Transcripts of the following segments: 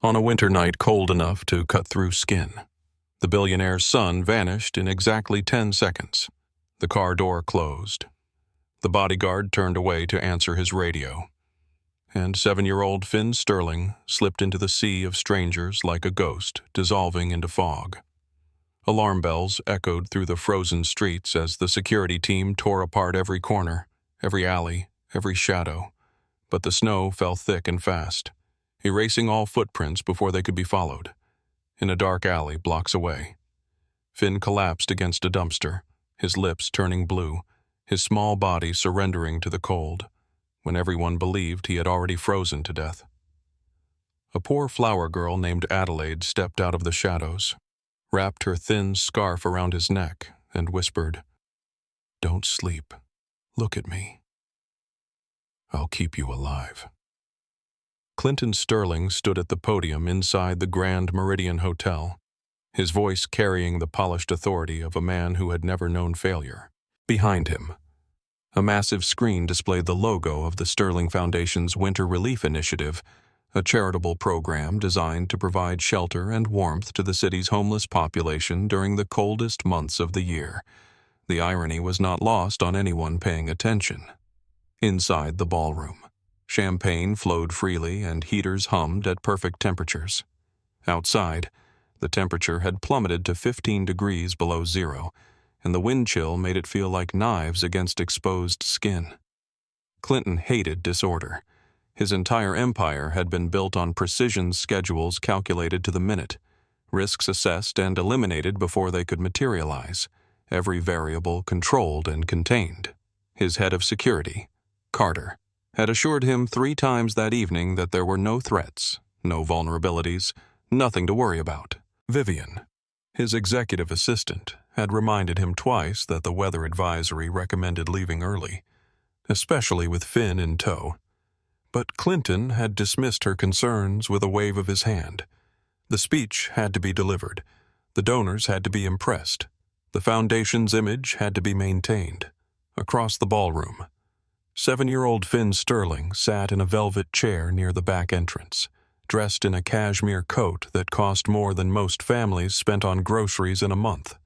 On a winter night cold enough to cut through skin, the billionaire's son vanished in exactly 10 seconds. The car door closed. The bodyguard turned away to answer his radio, and 7-year-old Finn Sterling slipped into the sea of strangers like a ghost, dissolving into fog. Alarm bells echoed through the frozen streets as the security team tore apart every corner, every alley, every shadow. But the snow fell thick and fast, erasing all footprints before they could be followed. In a dark alley blocks away, Finn collapsed against a dumpster, his lips turning blue, his small body surrendering to the cold, when everyone believed he had already frozen to death. A poor flower girl named Adelaide stepped out of the shadows, wrapped her thin scarf around his neck, and whispered, "Don't sleep. Look at me. I'll keep you alive." Clinton Sterling stood at the podium inside the Grand Meridian Hotel, his voice carrying the polished authority of a man who had never known failure. Behind him, a massive screen displayed the logo of the Sterling Foundation's Winter Relief Initiative, a charitable program designed to provide shelter and warmth to the city's homeless population during the coldest months of the year. The irony was not lost on anyone paying attention. Inside the ballroom, champagne flowed freely and heaters hummed at perfect temperatures. Outside, the temperature had plummeted to 15 degrees below zero, and the wind chill made it feel like knives against exposed skin. Clinton hated disorder. His entire empire had been built on precision schedules calculated to the minute, risks assessed and eliminated before they could materialize, every variable controlled and contained. His head of security, Carter, had assured him 3 times that evening that there were no threats, no vulnerabilities, nothing to worry about. Vivian, his executive assistant, had reminded him twice that the weather advisory recommended leaving early, especially with Finn in tow. But Clinton had dismissed her concerns with a wave of his hand. The speech had to be delivered. The donors had to be impressed. The foundation's image had to be maintained. Across the ballroom, 7-year-old Finn Sterling sat in a velvet chair near the back entrance, dressed in a cashmere coat that cost more than most families spent on groceries in a month.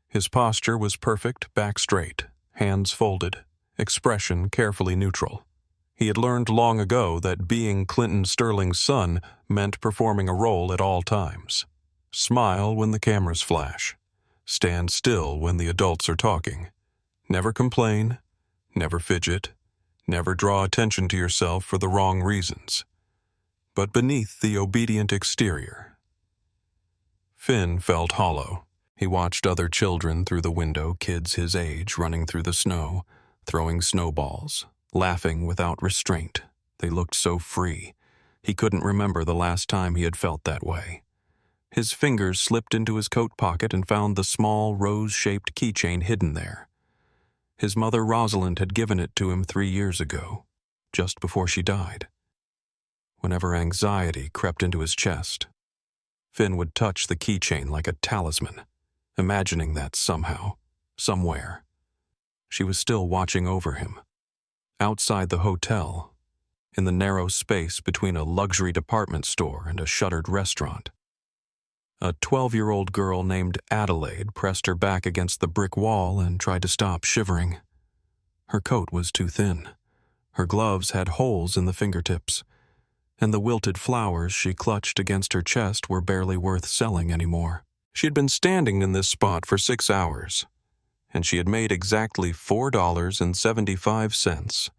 His posture was perfect, back straight, hands folded, expression carefully neutral. He had learned long ago that being Clinton Sterling's son meant performing a role at all times. Smile when the cameras flash. Stand still when the adults are talking. Never complain, never fidget, never draw attention to yourself for the wrong reasons. But beneath the obedient exterior, Finn felt hollow. He watched other children through the window, kids his age running through the snow, throwing snowballs, laughing without restraint. They looked so free. He couldn't remember the last time he had felt that way. His fingers slipped into his coat pocket and found the small rose-shaped keychain hidden there. His mother Rosalind had given it to him 3 years ago, just before she died. Whenever anxiety crept into his chest, Finn would touch the keychain like a talisman, imagining that somehow, somewhere, she was still watching over him. Outside the hotel, in the narrow space between a luxury department store and a shuttered restaurant, a 12-year-old girl named Adelaide pressed her back against the brick wall and tried to stop shivering. Her coat was too thin. Her gloves had holes in the fingertips, and the wilted flowers she clutched against her chest were barely worth selling anymore. She had been standing in this spot for 6 hours, and she had made exactly $4.75.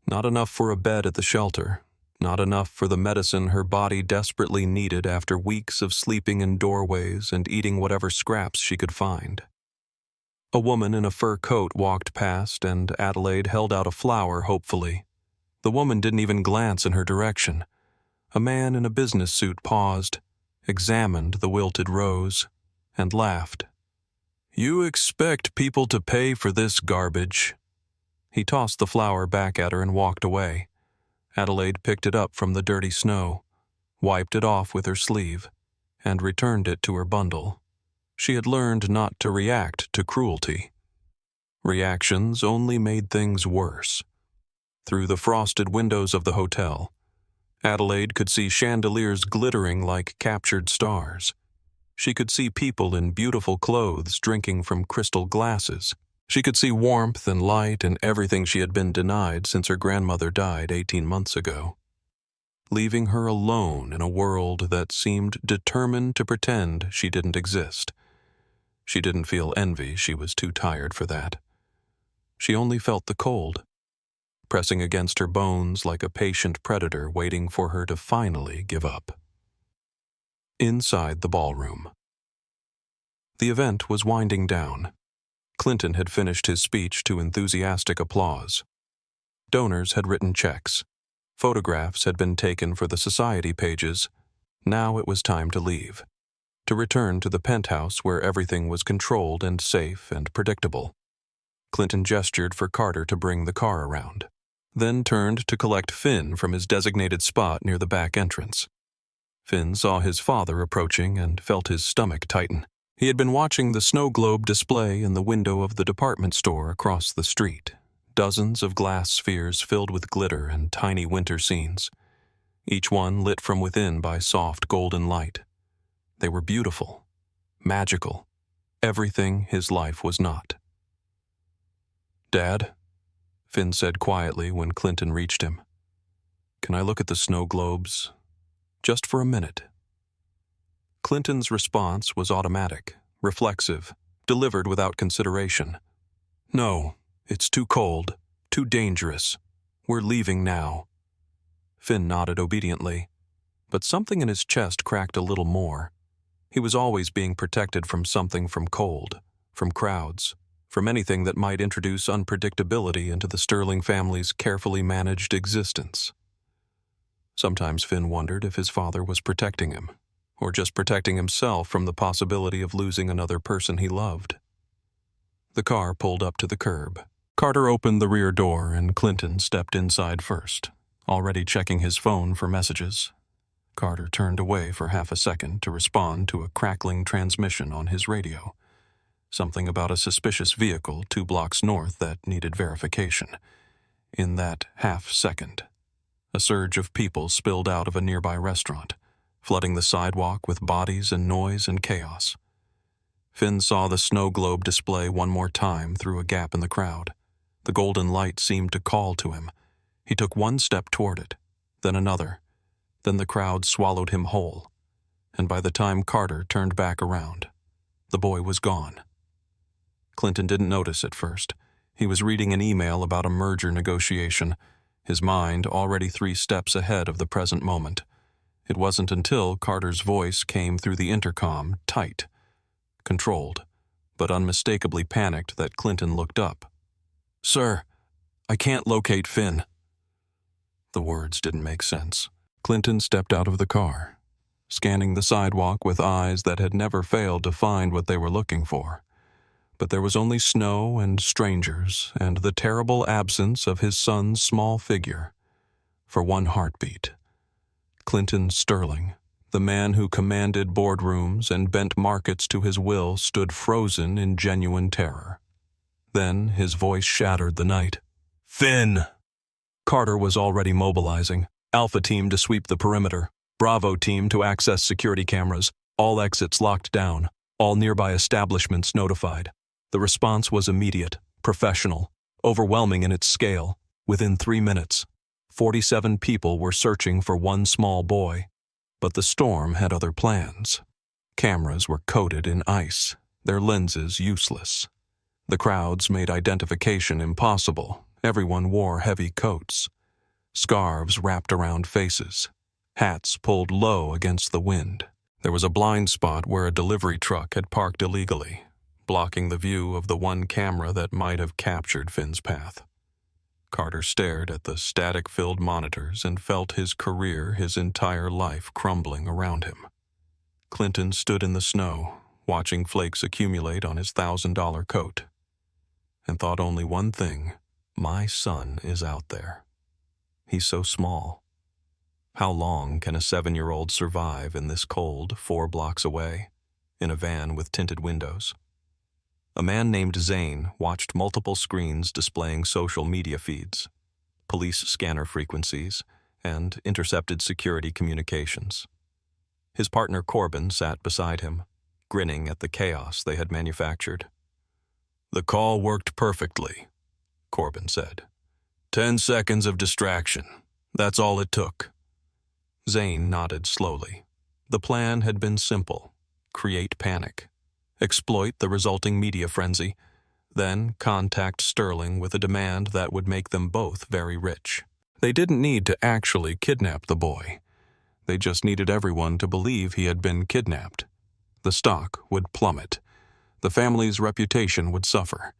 Not enough for a bed at the shelter, not enough for the medicine her body desperately needed after weeks of sleeping in doorways and eating whatever scraps she could find. A woman in a fur coat walked past, and Adelaide held out a flower hopefully. The woman didn't even glance in her direction. A man in a business suit paused, examined the wilted rose, and laughed. "You expect people to pay for this garbage." He tossed the flower back at her and walked away. Adelaide picked it up from the dirty snow, wiped it off with her sleeve, and returned it to her bundle. She had learned not to react to cruelty. Reactions only made things worse. Through the frosted windows of the hotel, Adelaide could see chandeliers glittering like captured stars. She could see people in beautiful clothes drinking from crystal glasses. She could see warmth and light and everything she had been denied since her grandmother died 18 months ago, leaving her alone in a world that seemed determined to pretend she didn't exist. She didn't feel envy, she was too tired for that. She only felt the cold, pressing against her bones like a patient predator waiting for her to finally give up. Inside the ballroom. The event was winding down. Clinton had finished his speech to enthusiastic applause. Donors had written checks. Photographs had been taken for the society pages. Now it was time to leave, to return to the penthouse where everything was controlled and safe and predictable. Clinton gestured for Carter to bring the car around, then turned to collect Finn from his designated spot near the back entrance. Finn saw his father approaching and felt his stomach tighten. He had been watching the snow globe display in the window of the department store across the street. Dozens of glass spheres filled with glitter and tiny winter scenes, each one lit from within by soft golden light. They were beautiful, magical, everything his life was not. "Dad," Finn said quietly when Clinton reached him, "can I look at the snow globes? Just for a minute." Clinton's response was automatic, reflexive, delivered without consideration. "No, it's too cold, too dangerous. We're leaving now." Finn nodded obediently, but something in his chest cracked a little more. He was always being protected from something, from cold, from crowds, from anything that might introduce unpredictability into the Sterling family's carefully managed existence. Sometimes Finn wondered if his father was protecting him, or just protecting himself from the possibility of losing another person he loved. The car pulled up to the curb. Carter opened the rear door and Clinton stepped inside first, already checking his phone for messages. Carter turned away for half a second to respond to a crackling transmission on his radio. Something about a suspicious vehicle 2 blocks north that needed verification. In that half second, a surge of people spilled out of a nearby restaurant, flooding the sidewalk with bodies and noise and chaos. Finn saw the snow globe display one more time through a gap in the crowd. The golden light seemed to call to him. He took one step toward it, then another. Then the crowd swallowed him whole, and by the time Carter turned back around, the boy was gone. Clinton didn't notice at first. He was reading an email about a merger negotiation, his mind already 3 steps ahead of the present moment. It wasn't until Carter's voice came through the intercom, tight, controlled, but unmistakably panicked, that Clinton looked up. "Sir, I can't locate Finn." The words didn't make sense. Clinton stepped out of the car, scanning the sidewalk with eyes that had never failed to find what they were looking for. But there was only snow and strangers and the terrible absence of his son's small figure. For one heartbeat, Clinton Sterling, the man who commanded boardrooms and bent markets to his will, stood frozen in genuine terror. Then his voice shattered the night. "Finn!" Carter was already mobilizing. Alpha Team to sweep the perimeter. Bravo Team to access security cameras. All exits locked down. All nearby establishments notified. The response was immediate, professional, overwhelming in its scale. Within 3 minutes, 47 people were searching for one small boy. But the storm had other plans. Cameras were coated in ice, their lenses useless. The crowds made identification impossible. Everyone wore heavy coats. Scarves wrapped around faces. Hats pulled low against the wind. There was a blind spot where a delivery truck had parked illegally, blocking the view of the one camera that might have captured Finn's path. Carter stared at the static-filled monitors and felt his career, his entire life, crumbling around him. Clinton stood in the snow, watching flakes accumulate on his $1,000 coat, and thought only one thing: my son is out there. He's so small. How long can a 7-year-old survive in this cold 4 blocks away, in a van with tinted windows? A man named Zane watched multiple screens displaying social media feeds, police scanner frequencies, and intercepted security communications. His partner Corbin sat beside him, grinning at the chaos they had manufactured. "The call worked perfectly," Corbin said. 10 seconds of distraction. That's all it took." Zane nodded slowly. The plan had been simple. Create panic. Exploit the resulting media frenzy. Then contact Sterling with a demand that would make them both very rich. They didn't need to actually kidnap the boy. They just needed everyone to believe he had been kidnapped. The stock would plummet. The family's reputation would suffer.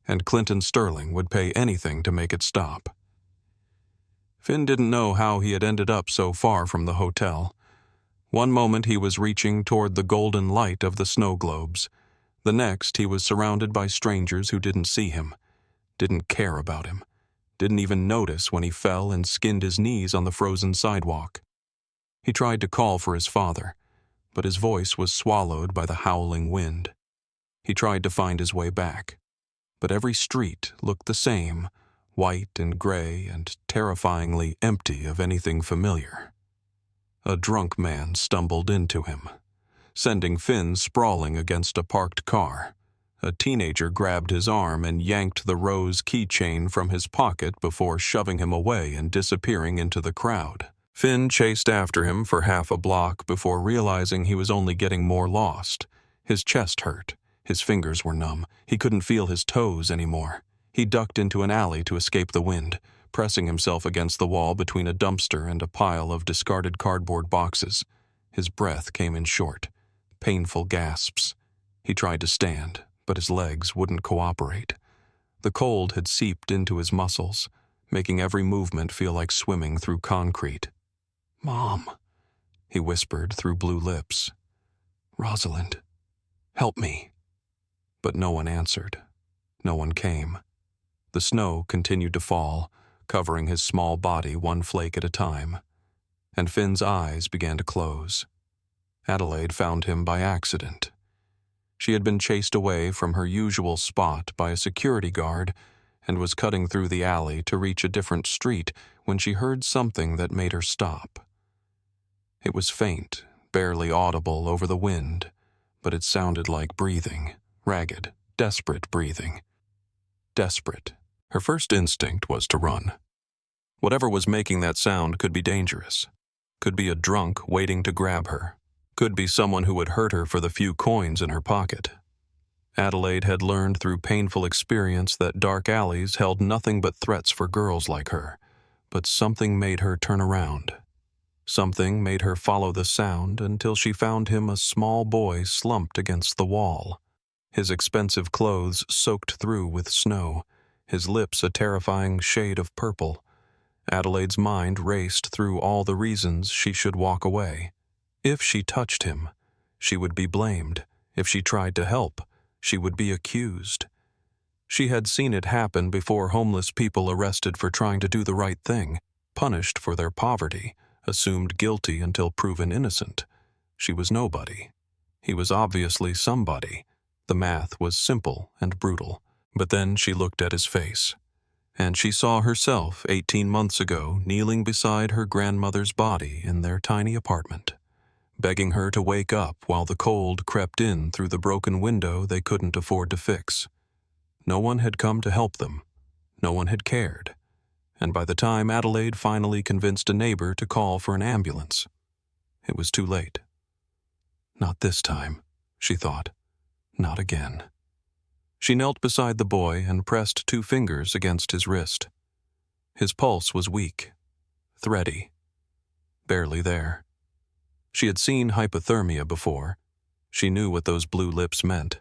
And Clinton Sterling would pay anything to make it stop. Finn didn't know how he had ended up so far from the hotel. One moment he was reaching toward the golden light of the snow globes. The next he was surrounded by strangers who didn't see him, didn't care about him, didn't even notice when he fell and skinned his knees on the frozen sidewalk. He tried to call for his father, but his voice was swallowed by the howling wind. He tried to find his way back, but every street looked the same, white and gray and terrifyingly empty of anything familiar. A drunk man stumbled into him, sending Finn sprawling against a parked car. A teenager grabbed his arm and yanked the rose keychain from his pocket before shoving him away and disappearing into the crowd. Finn chased after him for half a block before realizing he was only getting more lost. His chest hurt. His fingers were numb. He couldn't feel his toes anymore. He ducked into an alley to escape the wind, pressing himself against the wall between a dumpster and a pile of discarded cardboard boxes. His breath came in short, painful gasps. He tried to stand, but his legs wouldn't cooperate. The cold had seeped into his muscles, making every movement feel like swimming through concrete. "Mom," he whispered through blue lips. "Rosalind, help me." But no one answered. No one came. The snow continued to fall, covering his small body one flake at a time. And Finn's eyes began to close. Adelaide found him by accident. She had been chased away from her usual spot by a security guard and was cutting through the alley to reach a different street when she heard something that made her stop. It was faint, barely audible over the wind, but it sounded like breathing, ragged, desperate breathing. Desperate. Her first instinct was to run. Whatever was making that sound could be dangerous. Could be a drunk waiting to grab her. Could be someone who would hurt her for the few coins in her pocket. Adelaide had learned through painful experience that dark alleys held nothing but threats for girls like her, but something made her turn around. Something made her follow the sound until she found him a small boy slumped against the wall. His expensive clothes soaked through with snow, his lips a terrifying shade of purple. Adelaide's mind raced through all the reasons she should walk away. If she touched him, she would be blamed. If she tried to help, she would be accused. She had seen it happen before: homeless people arrested for trying to do the right thing, punished for their poverty, assumed guilty until proven innocent. She was nobody. He was obviously somebody. The math was simple and brutal. But then she looked at his face, and she saw herself 18 months ago kneeling beside her grandmother's body in their tiny apartment, begging her to wake up while the cold crept in through the broken window they couldn't afford to fix. No one had come to help them. No one had cared. And by the time Adelaide finally convinced a neighbor to call for an ambulance, it was too late. Not this time, she thought. Not again. She knelt beside the boy and pressed 2 fingers against his wrist. His pulse was weak, thready, barely there. She had seen hypothermia before. She knew what those blue lips meant.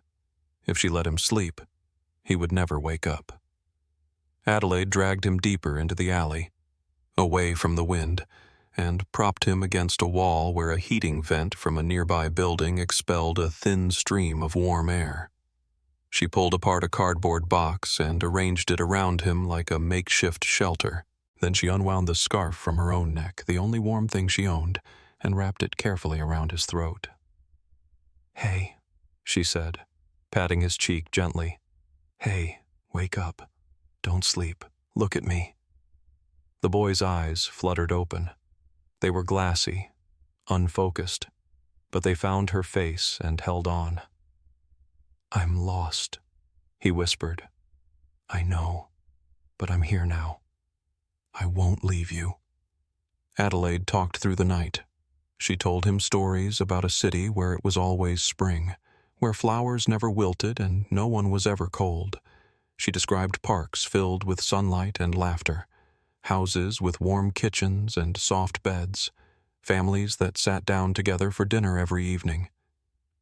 If she let him sleep, he would never wake up. Adelaide dragged him deeper into the alley, away from the wind, and propped him against a wall where a heating vent from a nearby building expelled a thin stream of warm air. She pulled apart a cardboard box and arranged it around him like a makeshift shelter. Then she unwound the scarf from her own neck, the only warm thing she owned, and wrapped it carefully around his throat. "Hey," she said, patting his cheek gently. "Hey, wake up. Don't sleep. Look at me." The boy's eyes fluttered open. They were glassy, unfocused, but they found her face and held on. "I'm lost," he whispered. "I know, but I'm here now. I won't leave you." Adelaide talked through the night. She told him stories about a city where it was always spring, where flowers never wilted and no one was ever cold. She described parks filled with sunlight and laughter, houses with warm kitchens and soft beds, families that sat down together for dinner every evening.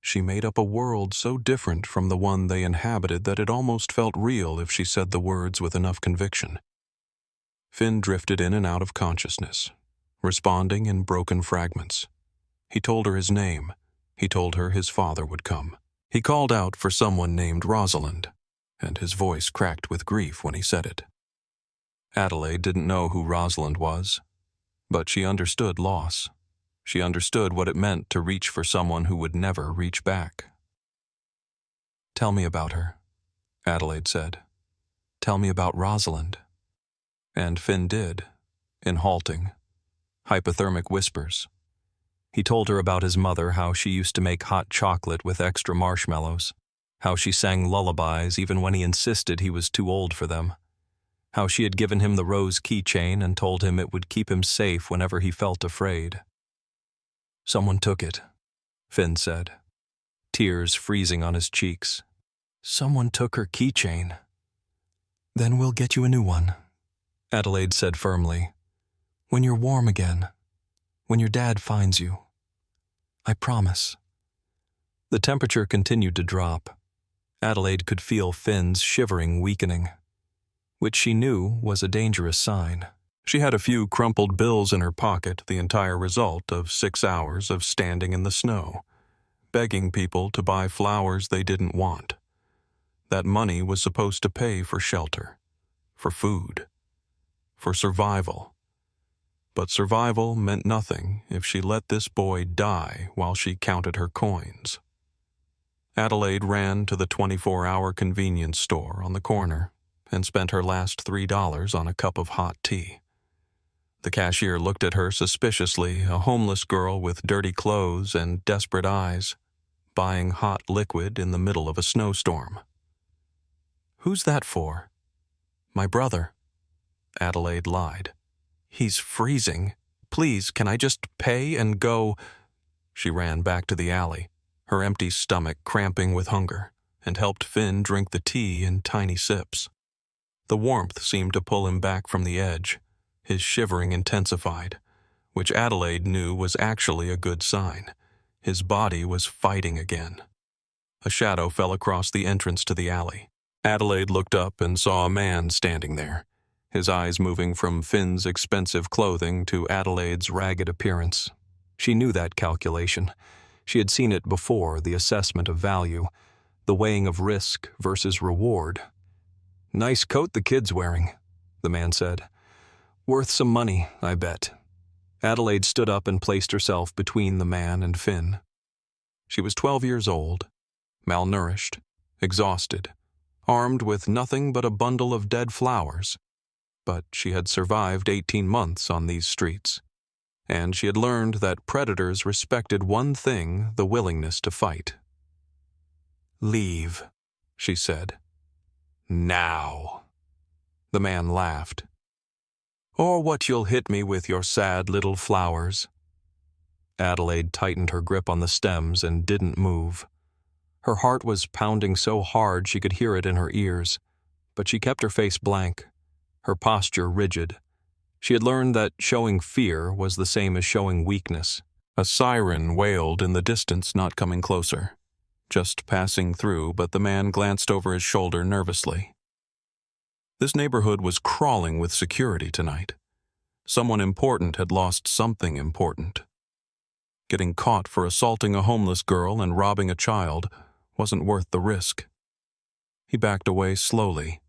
She made up a world so different from the one they inhabited that it almost felt real if she said the words with enough conviction. Finn drifted in and out of consciousness, responding in broken fragments. He told her his name. He told her his father would come. He called out for someone named Rosalind, and his voice cracked with grief when he said it. Adelaide didn't know who Rosalind was, but she understood loss. She understood what it meant to reach for someone who would never reach back. "Tell me about her," Adelaide said. "Tell me about Rosalind." And Finn did, in halting, hypothermic whispers. He told her about his mother, how she used to make hot chocolate with extra marshmallows, how she sang lullabies even when he insisted he was too old for them, how she had given him the rose keychain and told him it would keep him safe whenever he felt afraid. "Someone took it," Finn said, tears freezing on his cheeks. "Someone took her keychain." "Then we'll get you a new one," Adelaide said firmly. "When you're warm again. When your dad finds you. I promise." The temperature continued to drop. Adelaide could feel Finn's shivering weakening, which she knew was a dangerous sign. She had a few crumpled bills in her pocket, the entire result of 6 hours of standing in the snow, begging people to buy flowers they didn't want. That money was supposed to pay for shelter, for food, for survival. But survival meant nothing if she let this boy die while she counted her coins. Adelaide ran to the 24-hour convenience store on the corner and spent her last $3 on a cup of hot tea. The cashier looked at her suspiciously, a homeless girl with dirty clothes and desperate eyes, buying hot liquid in the middle of a snowstorm. "Who's that for?" "My brother," Adelaide lied. "He's freezing. Please, can I just pay and go?" She ran back to the alley, her empty stomach cramping with hunger, and helped Finn drink the tea in tiny sips. The warmth seemed to pull him back from the edge. His shivering intensified, which Adelaide knew was actually a good sign. His body was fighting again. A shadow fell across the entrance to the alley. Adelaide looked up and saw a man standing there, his eyes moving from Finn's expensive clothing to Adelaide's ragged appearance. She knew that calculation. She had seen it before, the assessment of value, the weighing of risk versus reward. "Nice coat the kid's wearing," the man said. "Worth some money, I bet." Adelaide stood up and placed herself between the man and Finn. She was 12 years old, malnourished, exhausted, armed with nothing but a bundle of dead flowers. But she had survived 18 months on these streets, and she had learned that predators respected one thing: the willingness to fight. "Leave," she said. "Now." The man laughed. "Or what you'll hit me with your sad little flowers." Adelaide tightened her grip on the stems and didn't move. Her heart was pounding so hard she could hear it in her ears, but she kept her face blank, her posture rigid. She had learned that showing fear was the same as showing weakness. A siren wailed in the distance, not coming closer, just passing through, but the man glanced over his shoulder nervously. This neighborhood was crawling with security tonight. Someone important had lost something important. Getting caught for assaulting a homeless girl and robbing a child wasn't worth the risk. He backed away slowly,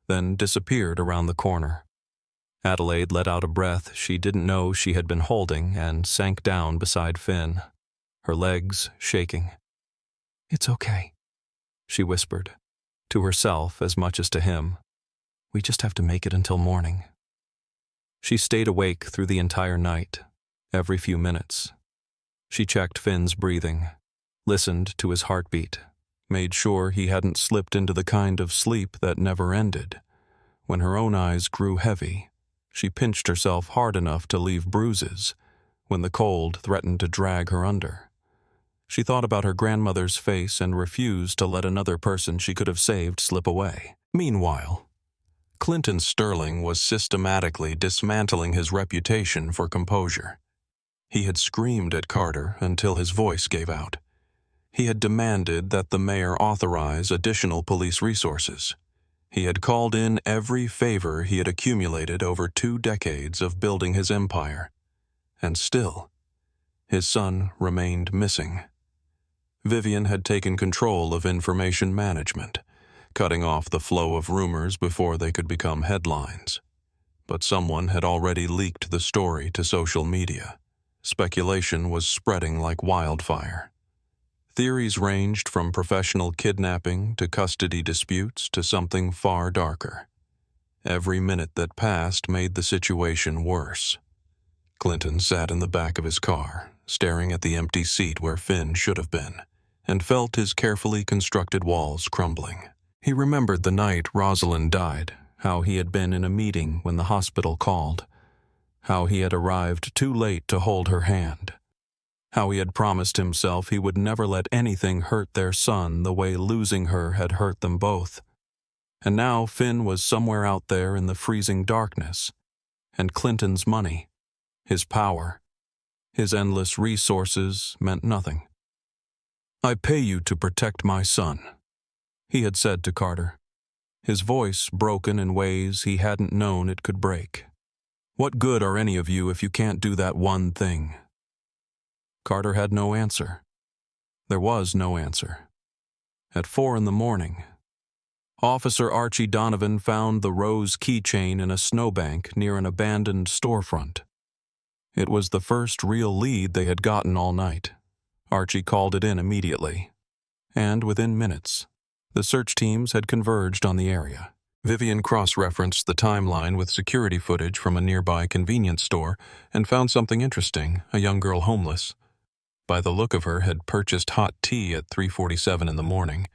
then disappeared around the corner. Adelaide let out a breath she didn't know she had been holding and sank down beside Finn, her legs shaking. "It's okay," she whispered, to herself as much as to him. "We just have to make it until morning." She stayed awake through the entire night, every few minutes. She checked Finn's breathing, listened to his heartbeat, made sure he hadn't slipped into the kind of sleep that never ended. When her own eyes grew heavy, she pinched herself hard enough to leave bruises when the cold threatened to drag her under. She thought about her grandmother's face and refused to let another person she could have saved slip away. Meanwhile, Clinton Sterling was systematically dismantling his reputation for composure. He had screamed at Carter until his voice gave out. He had demanded that the mayor authorize additional police resources. He had called in every favor he had accumulated over 2 decades of building his empire. And still, his son remained missing. Vivian had taken control of information management, cutting off the flow of rumors before they could become headlines. But someone had already leaked the story to social media. Speculation was spreading like wildfire. Theories ranged from professional kidnapping to custody disputes to something far darker. Every minute that passed made the situation worse. Clinton sat in the back of his car, staring at the empty seat where Finn should have been, and felt his carefully constructed walls crumbling. He remembered the night Rosalind died, how he had been in a meeting when the hospital called, how he had arrived too late to hold her hand, how he had promised himself he would never let anything hurt their son the way losing her had hurt them both. And now Finn was somewhere out there in the freezing darkness, and Clinton's money, his power, his endless resources meant nothing. "I pay you to protect my son," he had said to Carter, his voice broken in ways he hadn't known it could break. "What good are any of you if you can't do that one thing?" Carter had no answer. There was no answer. At 4 a.m, Officer Archie Donovan found the rose keychain in a snowbank near an abandoned storefront. It was the first real lead they had gotten all night. Archie called it in immediately, and within minutes, the search teams had converged on the area. Vivian cross-referenced the timeline with security footage from a nearby convenience store and found something interesting: a young girl homeless. By the look of her, had purchased hot tea at 3:47 in the morning.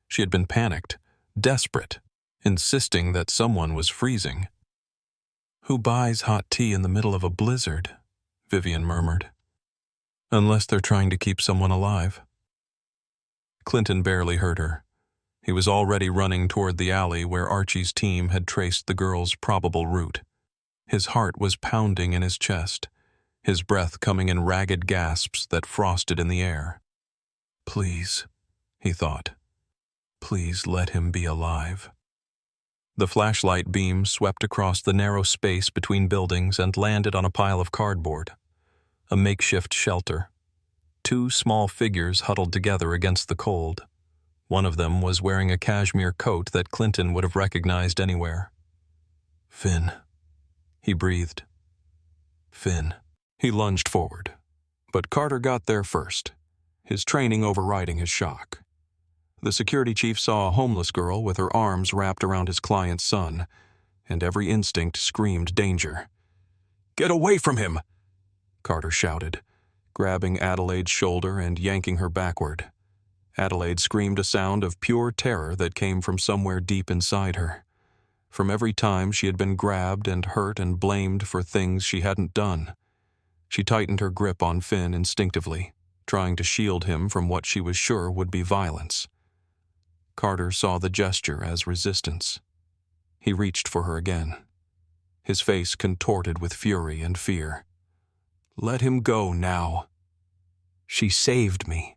She had been panicked, desperate, insisting that someone was freezing. "Who buys hot tea in the middle of a blizzard?" Vivian murmured. "Unless they're trying to keep someone alive." Clinton barely heard her. He was already running toward the alley where Archie's team had traced the girl's probable route. His heart was pounding in his chest, his breath coming in ragged gasps that frosted in the air. "Please," he thought. "Please let him be alive." The flashlight beam swept across the narrow space between buildings and landed on a pile of cardboard. A makeshift shelter. 2 small figures huddled together against the cold. One of them was wearing a cashmere coat that Clinton would have recognized anywhere. "Finn," he breathed. "Finn." He lunged forward, but Carter got there first, his training overriding his shock. The security chief saw a homeless girl with her arms wrapped around his client's son, and every instinct screamed danger. "Get away from him!" Carter shouted, grabbing Adelaide's shoulder and yanking her backward. Adelaide screamed a sound of pure terror that came from somewhere deep inside her. From every time she had been grabbed and hurt and blamed for things she hadn't done. She tightened her grip on Finn instinctively, trying to shield him from what she was sure would be violence. Carter saw the gesture as resistance. He reached for her again, his face contorted with fury and fear. "Let him go now." "She saved me."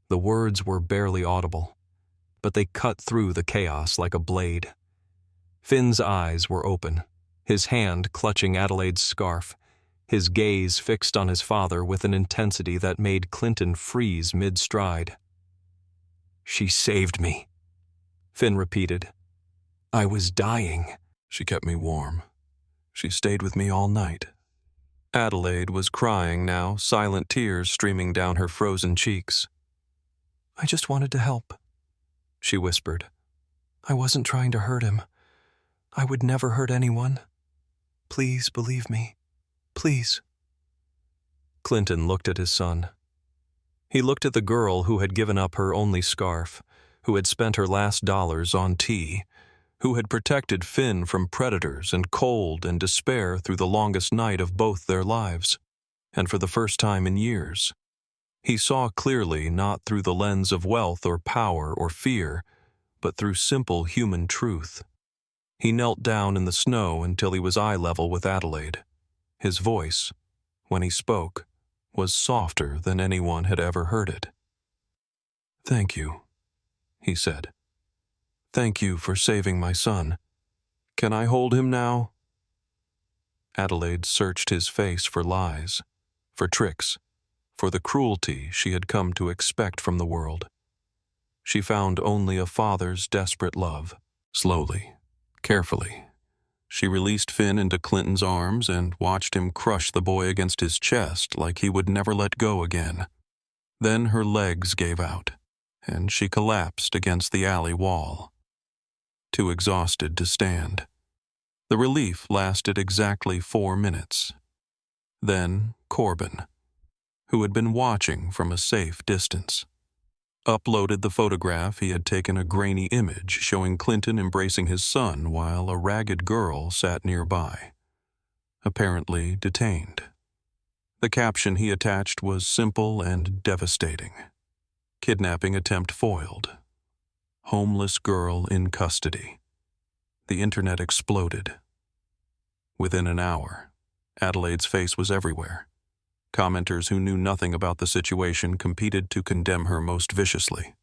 The words were barely audible, but they cut through the chaos like a blade. Finn's eyes were open, his hand clutching Adelaide's scarf, his gaze fixed on his father with an intensity that made Clinton freeze mid-stride. "She saved me," Finn repeated. "I was dying." "She kept me warm. She stayed with me all night." Adelaide was crying now, silent tears streaming down her frozen cheeks. "I just wanted to help," she whispered. "I wasn't trying to hurt him. I would never hurt anyone. Please believe me. Please. Clinton looked at his son. He looked at the girl who had given up her only scarf, who had spent her last dollars on tea, who had protected Finn from predators and cold and despair through the longest night of both their lives. And for the first time in years, he saw clearly not through the lens of wealth or power or fear, but through simple human truth. He knelt down in the snow until he was eye level with Adelaide. His voice, when he spoke, was softer than anyone had ever heard it. "Thank you," he said. "Thank you for saving my son. Can I hold him now?" Adelaide searched his face for lies, for tricks, for the cruelty she had come to expect from the world. She found only a father's desperate love. Slowly, carefully, she released Finn into Clinton's arms and watched him crush the boy against his chest like he would never let go again. Then her legs gave out, and she collapsed against the alley wall, too exhausted to stand. The relief lasted exactly 4 minutes. Then Corbin, who had been watching from a safe distance, uploaded the photograph he had taken, a grainy image showing Clinton embracing his son while a ragged girl sat nearby, apparently detained. The caption he attached was simple and devastating. Kidnapping attempt foiled. Homeless girl in custody. The internet exploded. Within an hour, Adelaide's face was everywhere. Commenters who knew nothing about the situation competed to condemn her most viciously.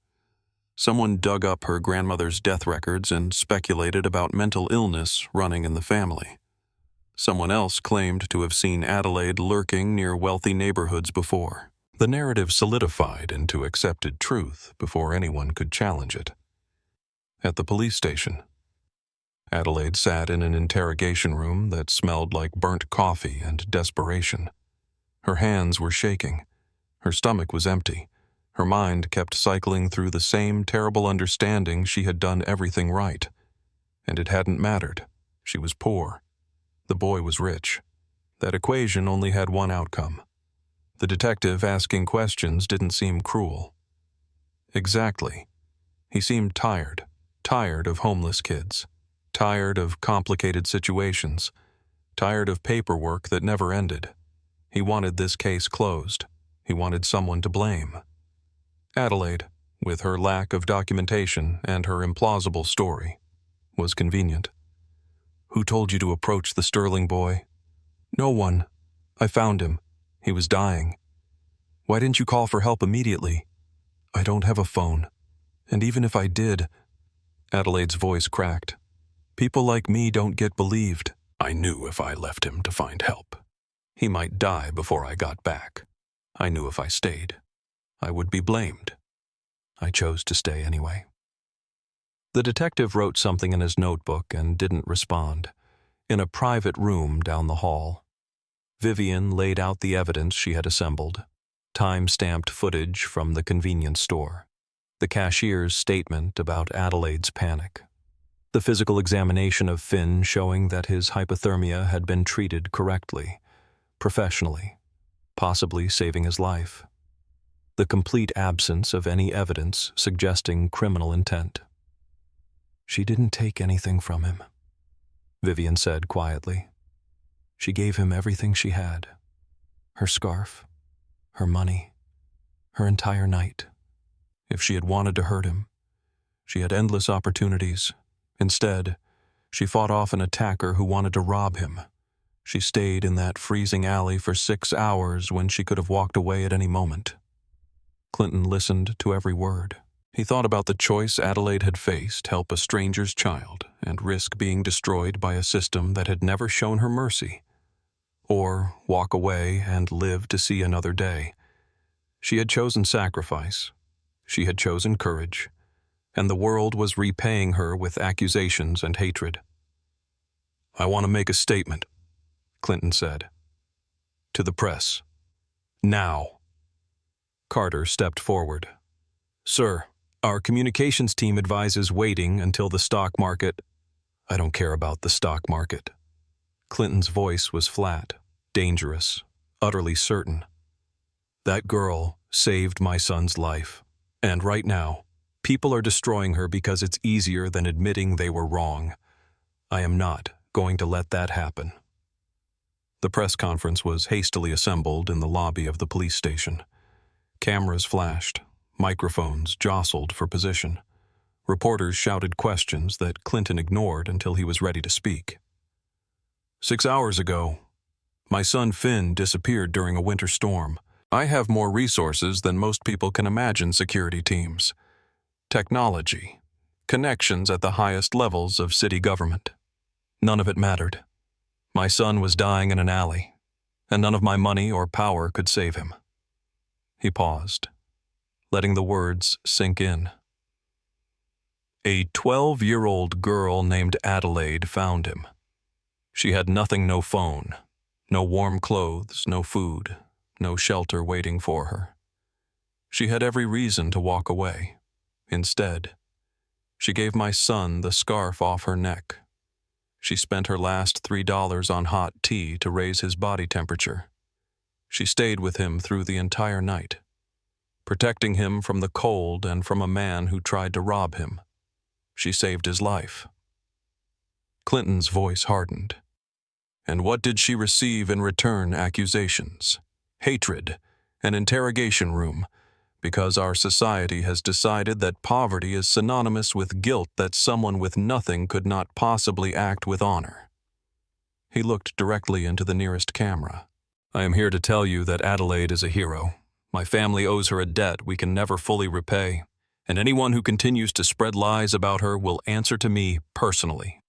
Someone dug up her grandmother's death records and speculated about mental illness running in the family. Someone else claimed to have seen Adelaide lurking near wealthy neighborhoods before. The narrative solidified into accepted truth before anyone could challenge it. At the police station, Adelaide sat in an interrogation room that smelled like burnt coffee and desperation. Her hands were shaking. Her stomach was empty. Her mind kept cycling through the same terrible understanding she had done everything right. And it hadn't mattered. She was poor. The boy was rich. That equation only had one outcome. The detective asking questions didn't seem cruel. Exactly. He seemed tired of homeless kids, tired of complicated situations, tired of paperwork that never ended. He wanted this case closed. He wanted someone to blame. Adelaide, with her lack of documentation and her implausible story, was convenient. "Who told you to approach the Sterling boy?" "No one. I found him. He was dying." "Why didn't you call for help immediately?" "I don't have a phone. And even if I did..." Adelaide's voice cracked. "People like me don't get believed." "I knew if I left him to find help, he might die before I got back. I knew if I stayed, I would be blamed. I chose to stay anyway." The detective wrote something in his notebook and didn't respond. In a private room down the hall, Vivian laid out the evidence she had assembled: time-stamped footage from the convenience store, the cashier's statement about Adelaide's panic, the physical examination of Finn showing that his hypothermia had been treated correctly, professionally, possibly saving his life, the complete absence of any evidence suggesting criminal intent. "She didn't take anything from him," Vivian said quietly. "She gave him everything she had. Her scarf, her money, her entire night. If she had wanted to hurt him, she had endless opportunities. Instead, she fought off an attacker who wanted to rob him. She stayed in that freezing alley for 6 hours when she could have walked away at any moment." Clinton listened to every word. He thought about the choice Adelaide had faced: help a stranger's child and risk being destroyed by a system that had never shown her mercy, or walk away and live to see another day. She had chosen sacrifice. She had chosen courage, and the world was repaying her with accusations and hatred. "I want to make a statement," Clinton said. "To the press. Now." Carter stepped forward. "Sir, our communications team advises waiting until the stock market..." "I don't care about the stock market," Clinton's voice was flat, dangerous, utterly certain. That girl saved my son's life, and right now, people are destroying her because it's easier than admitting they were wrong. I am not going to let that happen. The press conference was hastily assembled in the lobby of the police station. Cameras flashed, microphones jostled for position. Reporters shouted questions that Clinton ignored until he was ready to speak. 6 hours ago, my son Finn disappeared during a winter storm. I have more resources than most people can imagine, security teams. Technology, connections at the highest levels of city government. None of it mattered. My son was dying in an alley, and none of my money or power could save him. He paused, letting the words sink in. A 12-year-old girl named Adelaide found him. She had nothing, no phone, no warm clothes, no food, no shelter waiting for her. She had every reason to walk away. Instead, she gave my son the scarf off her neck. She spent her last $3 on hot tea to raise his body temperature. She stayed with him through the entire night, protecting him from the cold and from a man who tried to rob him. She saved his life. Clinton's voice hardened. And what did she receive in return? Accusations, hatred, an interrogation room, because our society has decided that poverty is synonymous with guilt, that someone with nothing could not possibly act with honor. He looked directly into the nearest camera. I am here to tell you that Adelaide is a hero. My family owes her a debt we can never fully repay, and anyone who continues to spread lies about her will answer to me personally.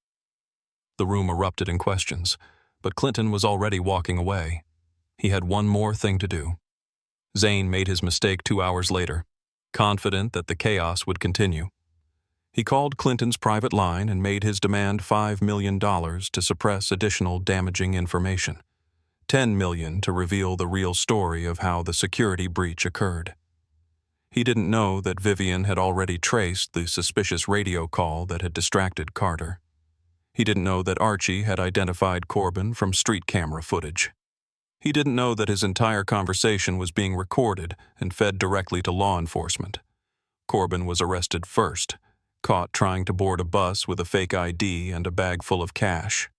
The room erupted in questions, but Clinton was already walking away. He had one more thing to do. Zane made his mistake 2 hours later, confident that the chaos would continue. He called Clinton's private line and made his demand $5 million to suppress additional damaging information, $10 million to reveal the real story of how the security breach occurred. He didn't know that Vivian had already traced the suspicious radio call that had distracted Carter. He didn't know that Archie had identified Corbin from street camera footage. He didn't know that his entire conversation was being recorded and fed directly to law enforcement. Corbin was arrested first, caught trying to board a bus with a fake ID and a bag full of cash.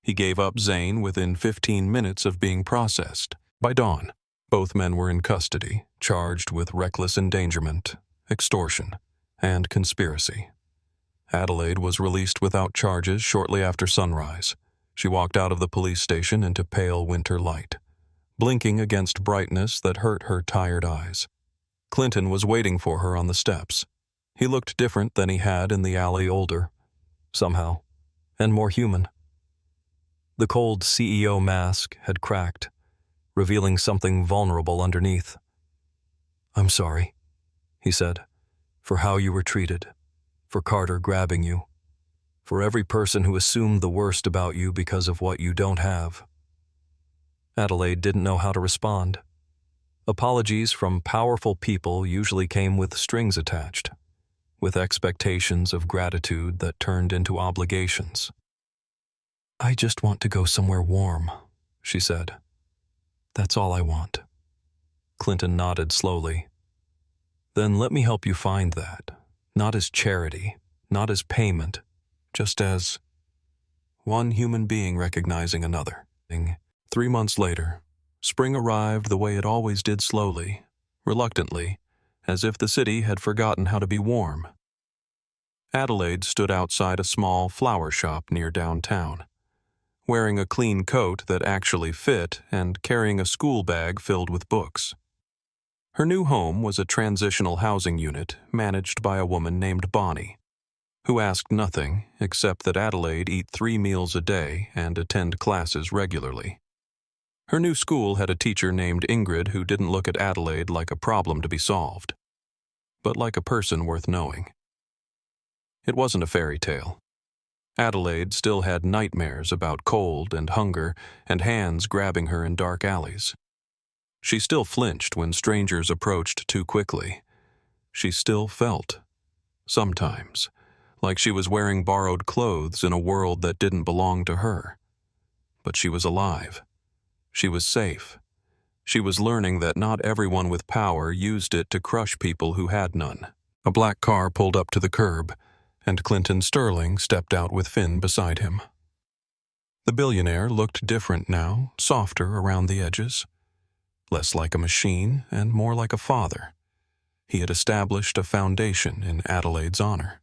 He gave up Zane within 15 minutes of being processed. By dawn, both men were in custody, charged with reckless endangerment, extortion, and conspiracy. Adelaide was released without charges shortly after sunrise. She walked out of the police station into pale winter light, blinking against brightness that hurt her tired eyes. Clinton was waiting for her on the steps. He looked different than he had in the alley, older, somehow, and more human. The cold CEO mask had cracked, revealing something vulnerable underneath. "I'm sorry," he said, "for how you were treated, for Carter grabbing you, for every person who assumed the worst about you because of what you don't have." Adelaide didn't know how to respond. Apologies from powerful people usually came with strings attached, with expectations of gratitude that turned into obligations. "I just want to go somewhere warm," she said. "That's all I want." Clinton nodded slowly. "Then let me help you find that, not as charity, not as payment, just as one human being recognizing another." 3 months later, spring arrived the way it always did, slowly, reluctantly, as if the city had forgotten how to be warm. Adelaide stood outside a small flower shop near downtown, wearing a clean coat that actually fit and carrying a school bag filled with books. Her new home was a transitional housing unit managed by a woman named Bonnie, who asked nothing except that Adelaide eat 3 meals a day and attend classes regularly. Her new school had a teacher named Ingrid who didn't look at Adelaide like a problem to be solved, but like a person worth knowing. It wasn't a fairy tale. Adelaide still had nightmares about cold and hunger and hands grabbing her in dark alleys. She still flinched when strangers approached too quickly. She still felt, sometimes, like she was wearing borrowed clothes in a world that didn't belong to her. But she was alive. She was safe. She was learning that not everyone with power used it to crush people who had none. A black car pulled up to the curb, and Clinton Sterling stepped out with Finn beside him. The billionaire looked different now, softer around the edges. Less like a machine and more like a father. He had established a foundation in Adelaide's honor,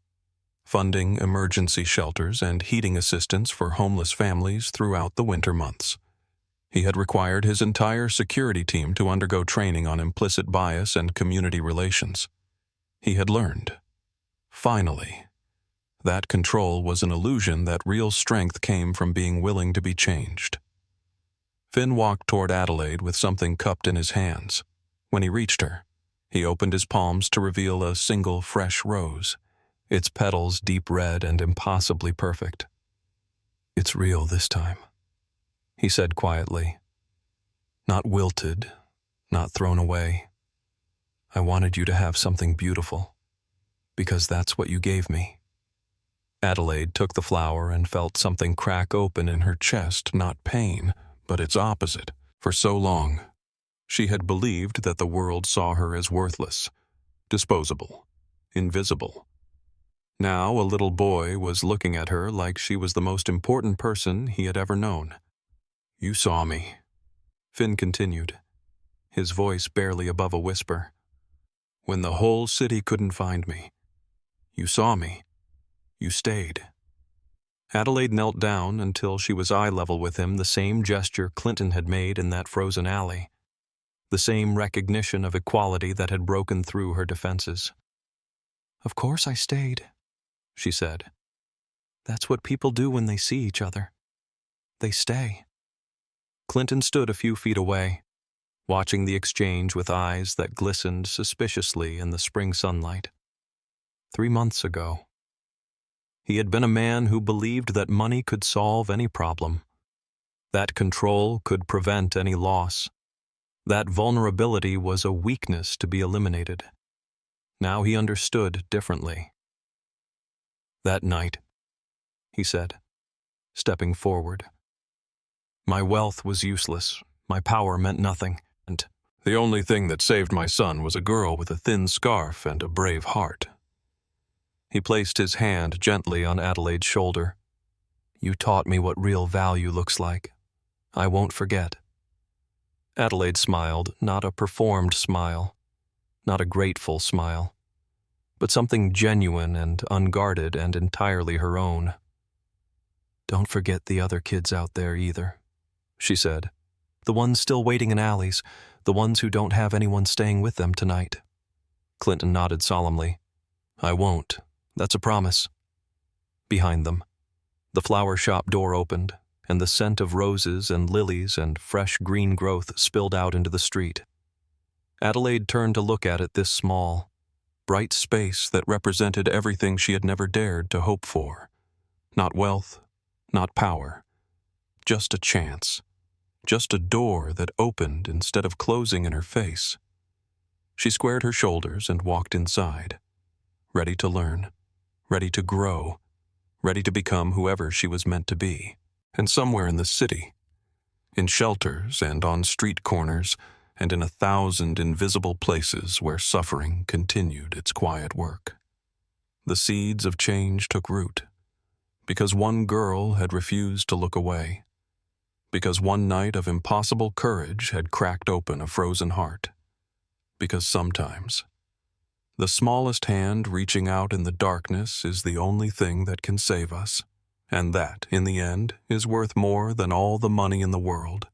funding emergency shelters and heating assistance for homeless families throughout the winter months. He had required his entire security team to undergo training on implicit bias and community relations. He had learned, finally, that control was an illusion, that real strength came from being willing to be changed. Finn walked toward Adelaide with something cupped in his hands. When he reached her, he opened his palms to reveal a single fresh rose, its petals deep red and impossibly perfect. "It's real this time," he said quietly. "Not wilted, not thrown away. I wanted you to have something beautiful, because that's what you gave me." Adelaide took the flower and felt something crack open in her chest, not pain, but its opposite. For so long, she had believed that the world saw her as worthless, disposable, invisible. Now a little boy was looking at her like she was the most important person he had ever known. "You saw me," Finn continued, his voice barely above a whisper. "When the whole city couldn't find me. You saw me. You stayed." Adelaide knelt down until she was eye level with him, the same gesture Clinton had made in that frozen alley, the same recognition of equality that had broken through her defenses. "Of course I stayed," she said. "That's what people do when they see each other. They stay." Clinton stood a few feet away, watching the exchange with eyes that glistened suspiciously in the spring sunlight. 3 months ago, he had been a man who believed that money could solve any problem, that control could prevent any loss, that vulnerability was a weakness to be eliminated. Now he understood differently. "That night," he said, stepping forward, "my wealth was useless, my power meant nothing, and the only thing that saved my son was a girl with a thin scarf and a brave heart." He placed his hand gently on Adelaide's shoulder. "You taught me what real value looks like. I won't forget." Adelaide smiled, not a performed smile, not a grateful smile, but something genuine and unguarded and entirely her own. "Don't forget the other kids out there either," she said. "The ones still waiting in alleys, the ones who don't have anyone staying with them tonight." Clinton nodded solemnly. "I won't. That's a promise." Behind them, the flower shop door opened, and the scent of roses and lilies and fresh green growth spilled out into the street. Adelaide turned to look at it, this small, bright space that represented everything she had never dared to hope for. Not wealth, not power, just a chance, just a door that opened instead of closing in her face. She squared her shoulders and walked inside, ready to learn, ready to grow, ready to become whoever she was meant to be. And somewhere in the city, in shelters and on street corners and in 1,000 invisible places where suffering continued its quiet work, the seeds of change took root, because one girl had refused to look away, because one night of impossible courage had cracked open a frozen heart, because sometimes the smallest hand reaching out in the darkness is the only thing that can save us, and that, in the end, is worth more than all the money in the world.